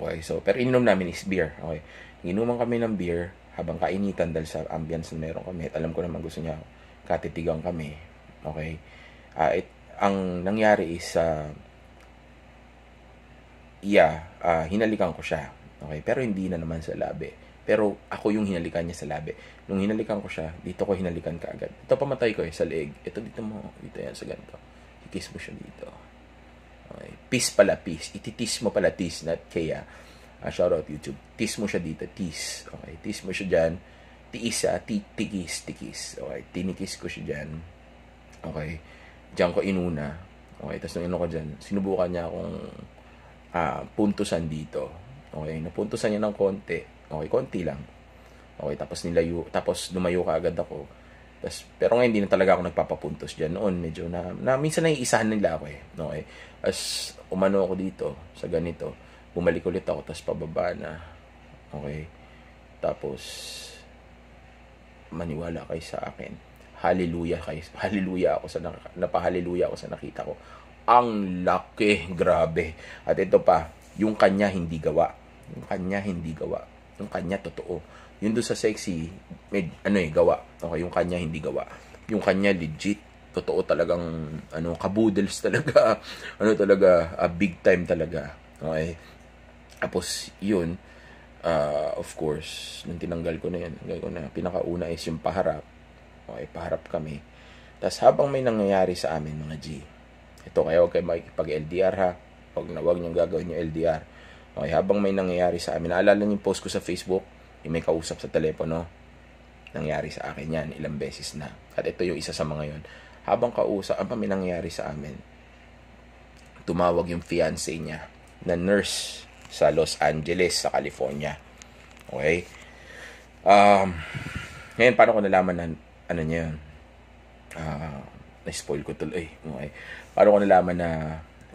Okay, so, pero ininom namin is beer. Okay, inuman kami ng beer habang kainitan dahil sa ambience na meron kami. At alam ko naman gusto niya katitigang kami. Okay, ang nangyari is, hinalikan ko siya. Okay, pero hindi na naman sa labi. Pero ako yung hinalikan niya sa labi. Nung hinalikan ko siya, dito ko hinalikan kaagad. Ito pamatay ko sa leeg. Ito dito yan sa ganito. I-kiss mo siya dito. Okay, peace pala, peace. Ititis mo pala, tease, not kaya. Shout out YouTube. Tease mo siya dito, tease. Okay, tease mo siya dyan. Tiis tikis. Okay, tinikis ko siya dyan. Okay, dyan ko inuna. Okay, tapos nung ko dyan, sinubukan niya akong puntusan dito. Okay, napuntusan niya ng konti. Okay, konti lang. Okay, tapos lumayo ka agad ako. Pero ngayon hindi na talaga ako nagpapapuntos dyan. Noon medyo minsan naiisahan nila ako eh. Okay, as umano ako dito sa ganito, bumalik ulit ako, tapos pababa na. Okay, tapos maniwala kayo sa akin. Hallelujah ako napahallelujah ako sa nakita ko. Ang laki, grabe. At ito pa, yung kanya hindi gawa. Yung kanya totoo. Yung doon sa sexy, gawa. Okay, yung kanya hindi gawa. Yung kanya legit, totoo talagang, kaboodles talaga. Big time talaga. Okay. Tapos, yun, of course, nung tinanggal ko na yun, pinakauna is yung paharap. Okay, paharap kami. Tapos, habang may nangyayari sa amin, mga G, ito kayo, huwag kayo makikipag-LDR ha. Huwag niyong gagawin yung LDR. Okay, habang may nangyayari sa amin, naalala niyo yung post ko sa Facebook, yung may kausap sa telepono, nangyari sa akin yan, ilang beses na. At ito yung isa sa mga yun. Habang may nangyayari sa amin, tumawag yung fiancé niya, na nurse sa Los Angeles, sa California. Okay? Ngayon, paano ko nalaman na, niya yun? Na-spoil ko tuloy. Okay? Paano ko nalaman na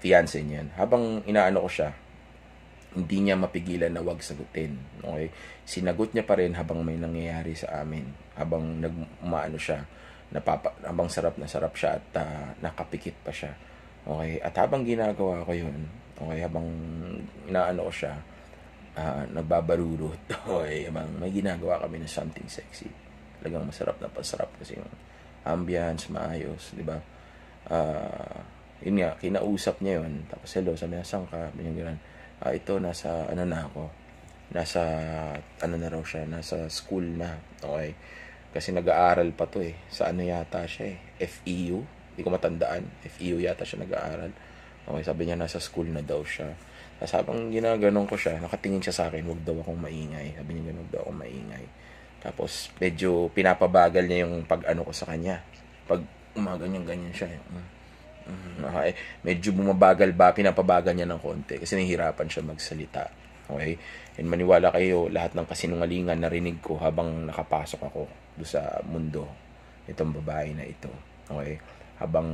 fiancé niya yan? Habang inaano ko siya, hindi niya mapigilan na wag sagutin. Okay? Sinagot niya pa rin habang may nangyayari sa amin. Habang siya, habang sarap na sarap siya at nakapikit pa siya. Okay, at habang ginagawa ko yun, okay, habang inaano ko siya, nagbabarurot, okay, habang may ginagawa kami na something sexy. Talagang masarap na pasarap kasi yung ambience, maayos, di ba? Yun nga, kinausap niya yun. Tapos, hello, sabi niya, saan ka? Binigyan, ito, nasa, ano na ako, nasa, ano na raw siya, nasa school na, okay? Kasi nag-aaral pa to eh. Sa ano yata siya eh, FEU, hindi ko matandaan, FEU yata siya nag-aaral. Okay, sabi niya, nasa school na daw siya. Tapos habang ginaganon ko siya, nakatingin siya sa akin, wag daw akong maingay. Sabi niya, wag daw akong maingay. Tapos, medyo pinapabagal niya yung pag-ano ko sa kanya. Pag umaganyan-ganyan siya. Okay. Medyo bumabagal ba, pinapabagal niya ng konti. Kasi nahihirapan siya magsalita. Okay? And maniwala kayo, lahat ng kasinungalingan narinig ko habang nakapasok ako doon sa mundo. Itong babae na ito. Okay? Habang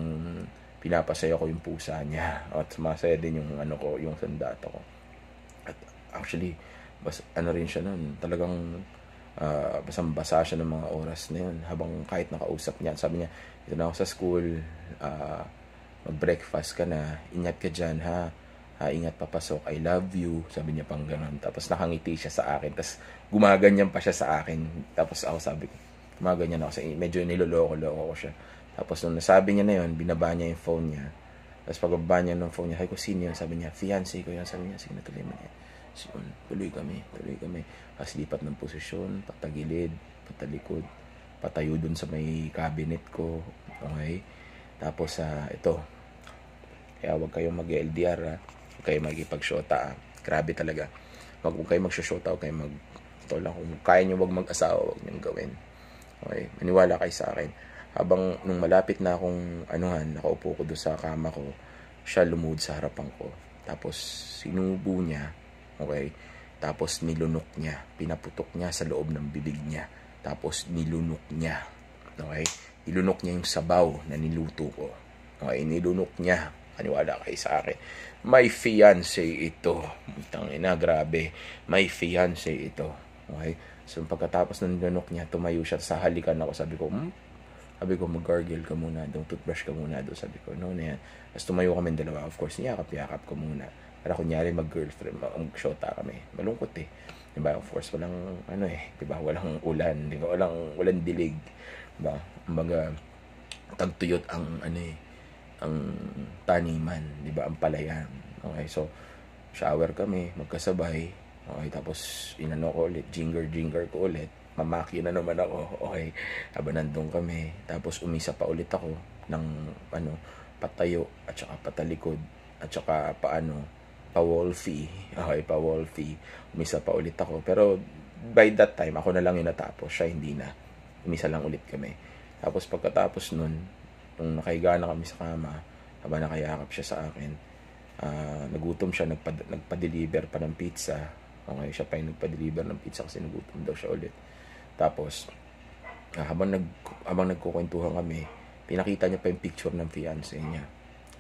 pinapasaya ko yung pusa niya. At sumasaya din yung ano ko, yung sandata ko. At actually, ano rin siya nun, talagang basang-basa siya ng mga oras na yun habang kahit nakausap niya. Sabi niya, ito na ako sa school, mag-breakfast ka na, ingat ka dyan ha, ingat papasok, I love you, sabi niya pang ganun. Tapos nakangiti siya sa akin, tapos gumaganyan pa siya sa akin. Tapos ako sabi ko, gumaganyan ako, medyo niloloko-loko ko siya. Tapos nung nasabi niya na yun, binaba niya yung phone niya. Tapos pagbaba niya ng phone niya, sabi ko, sino yun? Sabi niya, fiancé ko yun. Sabi niya, sige na, tuloy mo niya. Tuloy kami. Tapos lipat ng posisyon, patagilid, patalikod, patayo dun sa may cabinet ko. Okay? Tapos, ito. Kaya huwag kayong mag-LDR, ha? Huwag kayong mag-ipag-shota, ha? Grabe talaga. Huwag kayong mag-shota, huwag kayong ito lang, kung kaya nyo huwag mag-asawa, huwag nyo gawin. Okay? Maniwala kayo sa akin. Habang nung malapit na akong nakaupo ko doon sa kama ko, siya lumuhod sa harapan ko. Tapos, sinubo niya. Okay? Tapos nilunok niya, pinaputok niya sa loob ng bibig niya. Tapos nilunok niya. Okay? Nilunok niya yung sabaw na niluto ko. Okay? Nilunok niya. Kaniwala kayo sa akin. May fiancé ito. Tangina, grabe. May fiancé ito. Okay? So pagkatapos ng nilunok niya, tumayo siya sa halikan ako. Sabi ko, mag-gargle ka muna daw, toothbrush ka muna daw. Sabi ko, no na yan. Tapos tumayo kami dalawa. Of course, niyakap-yakap ko muna. Para kunyari mag-girlfriend, mag-shota kami. Malungkot eh. Diba? Of course, walang, diba? Walang ulan. Diba? Walang dilig. Diba? Mga tagtuyot ang, ang taniman. Diba? Ang palayan. Okay, so, shower kami, magkasabay. Okay, tapos, inano ko ulit, jinger ko ulit. Mamaki na naman ako. Okay, habang nandun kami. Tapos, umisa pa ulit ako ng, patayo, at saka patalikod, at saka pa-wolfie. Okay, pa-wolfie. Umisa pa ulit ako. Pero, by that time, ako na lang yung natapos. Siya hindi na. Umisa lang ulit kami. Tapos, pagkatapos nun, nung nakahiga na kami sa kama, habang nakayakap siya sa akin, nagutom siya, nagpa-deliver pa ng pizza. Okay, siya pa yung nagpa-deliver ng pizza kasi nagutom daw siya ulit. Tapos, habang nagkukwentuhan kami, pinakita niya pa yung picture ng fiancé niya.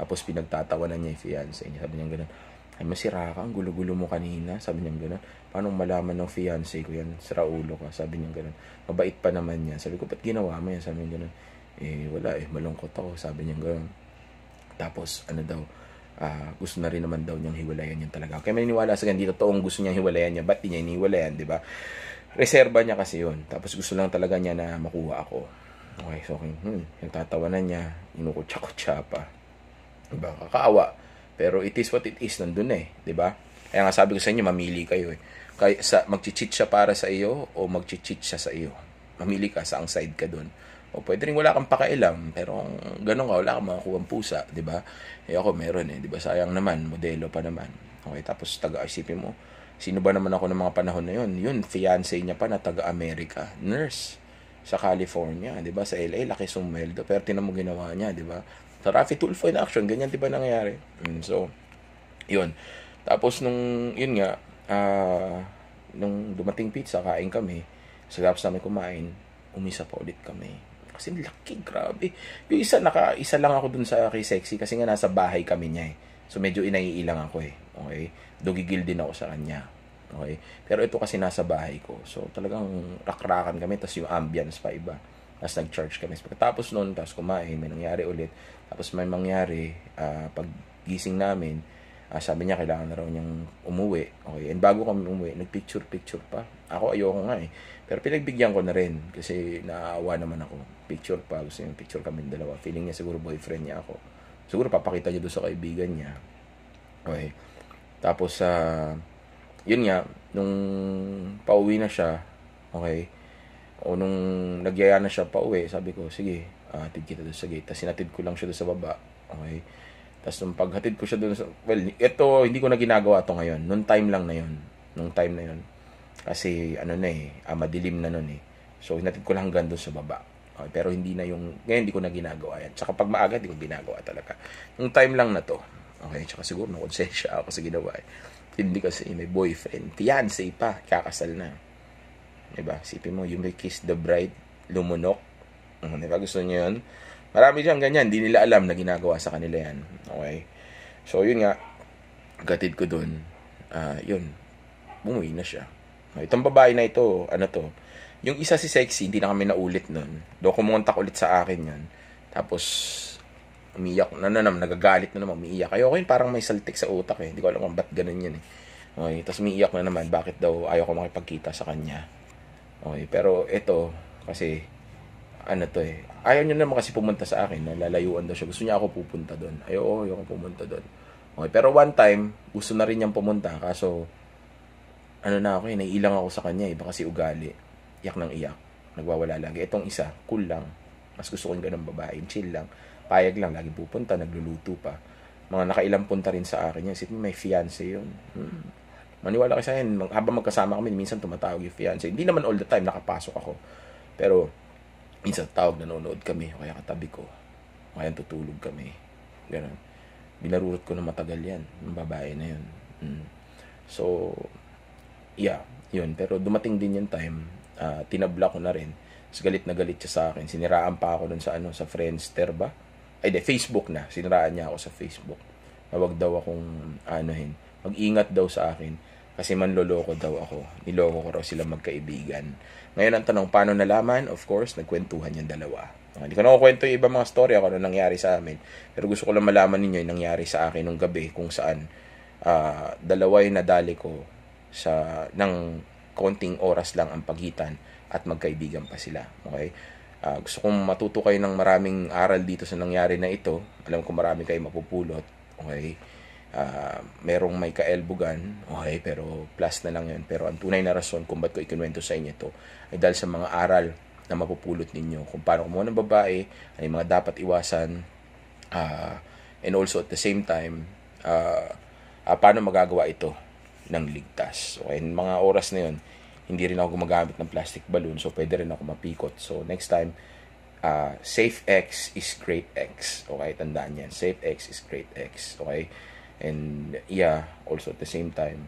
Tapos, pinagtatawanan niya yung fiancé niya. Sabi niya gano'n, ay masira ka, ang gulo-gulo mo kanina. Sabi niya gano'n, paano malaman ng fiancé ko yan? Sira ulo ka. Sabi niya gano'n, mabait pa naman niya. Sabi ko, ba't ginawa mo yan? Sabi niya gano'n, wala malungkot ako. Sabi niya gano'n. Tapos, gusto na rin naman daw niyang hiwalayan yan talaga. Kaya maniniwala sa ganito, toong gusto niyang hiwalayan niya. Ba't di niya iniwalayan, di ba? Reserva niya kasi yun. Tapos gusto lang talaga niya na makuha ako. Okay, so yung tatawanan niya, inukutsa-kutsa pa. Diba? Kakaawa. Pero it is what it is, nandun eh. Diba? Kaya nga sabi ko sa inyo, mamili kayo eh. Kaya mag-cheat siya para sa iyo o mag-cheat siya sa iyo. Mamili ka, saang side ka dun. O pwede rin wala kang pakailam, pero ganun ka, wala kang makakuha ng pusa, di ba? Ako meron eh, di ba? Sayang naman, modelo pa naman. Okay, tapos taga-isipin mo, sino ba naman ako ng mga panahon na yun? Yun, fiancé niya pa na taga-America, nurse sa California, di ba? Sa LA, laki sumweldo, pero tinan mo ginawa niya, di ba? Sa Raffy Tulfo in action, ganyan di ba nangyayari? So, yun. Tapos yun nga, nung dumating pizza, kain kami, sa tapos namin kumain, umisa pa ulit kami. Kasi laki, grabe. Yung isa lang ako dun sa kay Sexy kasi nga nasa bahay kami niya eh. So medyo inaiilang ako eh. Okay? Dugigil din ako sa kanya. Okay? Pero ito kasi nasa bahay ko. So talagang rakrakan kami, tapos yung ambience pa iba. Tapos nag-charge kami. Pagkatapos nun, tapos kumain, may nangyari ulit. Tapos may mangyari, pag gising namin, sabi niya kailangan na raw niyang umuwi. Okay, and bago kami umuwi, nagpicture-picture pa. Ako ayoko nga eh. Pero pinagbigyan ko na rin kasi naawa naman ako. Picture pa, gusto niya picture kami dalawa. Feeling niya siguro boyfriend niya ako. Siguro papakita niya doon sa kaibigan niya. Okay. Tapos yun nga, nung pauwi na siya, okay, o nung nagyaya na siya pauwi, sabi ko, sige, hatid kita doon sa gate. Tapos sinatid ko lang siya doon sa baba. Okay. Tapos nung paghatid ko siya doon sa... Well, ito, hindi ko na ginagawa to ngayon. Nung time lang na yun. Nung time na yun. Kasi, madilim na nun eh. So, hinatid ko lang hanggang doon sa baba. Okay, pero hindi na yung... Ngayon, hindi ko na ginagawa yan. Tsaka pag maaga, hindi ko ginagawa talaga. Nung time lang na to. Okay, tsaka siguro nakonsensya ako sa ginawa eh. Hindi kasi may boyfriend. Fiancé pa. Kakasal na. Diba? Sipin mo, you may kiss the bride, lumunok. Diba? Gusto niyo yun? Marami diyang ganyan. Hindi nila alam na ginagawa sa kanila yan. Okay? So, yun nga. Gatid ko dun. Yun. Bumuwi na siya. Itong babae na ito, yung isa si Sexy, hindi na kami naulit nun. Doon kumontak ulit sa akin yan. Tapos, umiyak nagagalit na naman, umiiyak. Ayoko yun, parang may saltik sa utak eh. Hindi ko alam kung ba't ganun yan eh. Okay, tapos umiiyak na naman, bakit daw ayaw ko makipagkita sa kanya. Okay, pero ito, kasi, ayaw niya naman kasi pumunta sa akin, lalayuan daw siya. Gusto niya ako pupunta doon. Ayoko pumunta doon. Okay, pero one time, gusto na rin niyang pumunta, kaso, naiilang ako sa kanya, iba kasi ugali. Iyak ng iyak. Nagwawala lagi. Itong isa, cool lang. Mas gusto ko yung ganun babae. Chill lang. Payag lang. Lagi pupunta. Nagluluto pa. Mga nakailang punta rin sa akin. Isipin may fiancé yun. Maniwala kayo sa akin. Habang magkasama kami, minsan tumatawag yung fiancé. Hindi naman all the time nakapasok ako. Pero, minsan tawag, nanonood kami. Kaya katabi ko. Kaya tutulog kami. Ganun. Binarurot ko na matagal yan. Yung babae na yun. So, yeah, yun. Pero dumating din yung time, tinabla ko na rin. Tapos galit na galit siya sa akin. Siniraan pa ako dun sa sa Friendster ba? Facebook na. Siniraan niya ako sa Facebook. Na wag daw akong mag-ingat daw sa akin. Kasi manloloko daw ako. Niloko ko raw sila magkaibigan. Ngayon ang tanong, paano nalaman? Of course, nagkwentuhan yung dalawa. Hindi ko na kukwento yung ibang mga story ako na nangyari sa amin. Pero gusto ko lang malaman ninyo yung nangyari sa akin nung gabi kung saan dalawa yung nadali ko ng konting oras lang ang pagitan at magkaibigan pa sila. Okay? Gusto kong matuto kayo ng maraming aral dito sa nangyari na ito. Alam ko marami kayo mapupulot. Okay? Merong may kaelbugan. Okay? Pero plus na lang yun. Pero ang tunay na rason kung ba't ko ikinuwento sa inyo ito ay dahil sa mga aral na mapupulot ninyo. Kung paano kumuha ng babae, ay mga dapat iwasan. And also at the same time, paano magagawa ito ng ligtas. So, in mga oras na yun, hindi rin ako gumagamit ng plastic balloon. So, pwede rin ako mapikot. So, next time, safe X is great X. Okay, tandaan yan. Safe X is great X. Okay? And, yeah, also at the same time,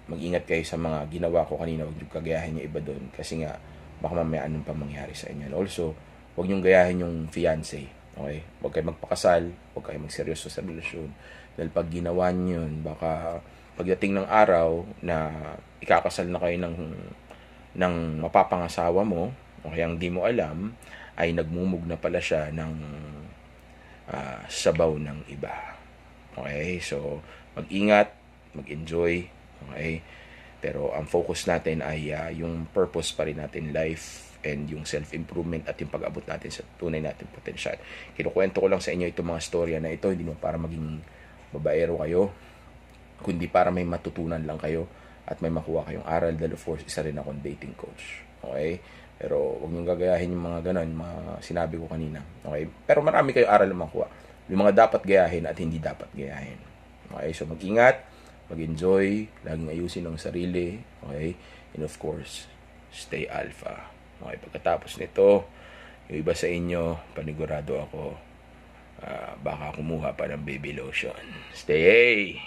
mag-ingat kayo sa mga ginawa ko kanina. Huwag nyo kagayahin yung iba doon. Kasi nga, baka mamaya anong pa mangyari sa inyo. And also, huwag nyo gayahin yung fiancé. Okay? Huwag kayo magpakasal. Huwag kayo magseryoso sa relasyon. Dahil pag ginawa nyo yun, baka pagdating ng araw na ikakasal na kayo ng mapapangasawa mo, o kaya hindi mo alam, ay nagmumug na pala siya ng sabaw ng iba. Okay? So, mag-ingat, mag-enjoy. Okay? Pero ang focus natin ay yung purpose pa rin natin, life, and yung self-improvement at yung pag-abot natin sa tunay natin potensyal. Kinukwento ko lang sa inyo itong mga storya na ito, hindi mo para maging babaero kayo, kundi para may matutunan lang kayo at may makuha kayong aral. Dahil of course, isa rin akong dating coach. Okay? Pero huwag niyong gagayahin yung mga ganon, mga sinabi ko kanina. Okay? Pero marami kayong aral na makuha. Yung mga dapat gayahin at hindi dapat gayahin. Okay? So mag-ingat, mag-enjoy, laging ayusin ang sarili. Okay? And of course, stay alpha. Okay? Pagkatapos nito, yung iba sa inyo, panigurado ako, baka kumuha pa ng baby lotion. Stay!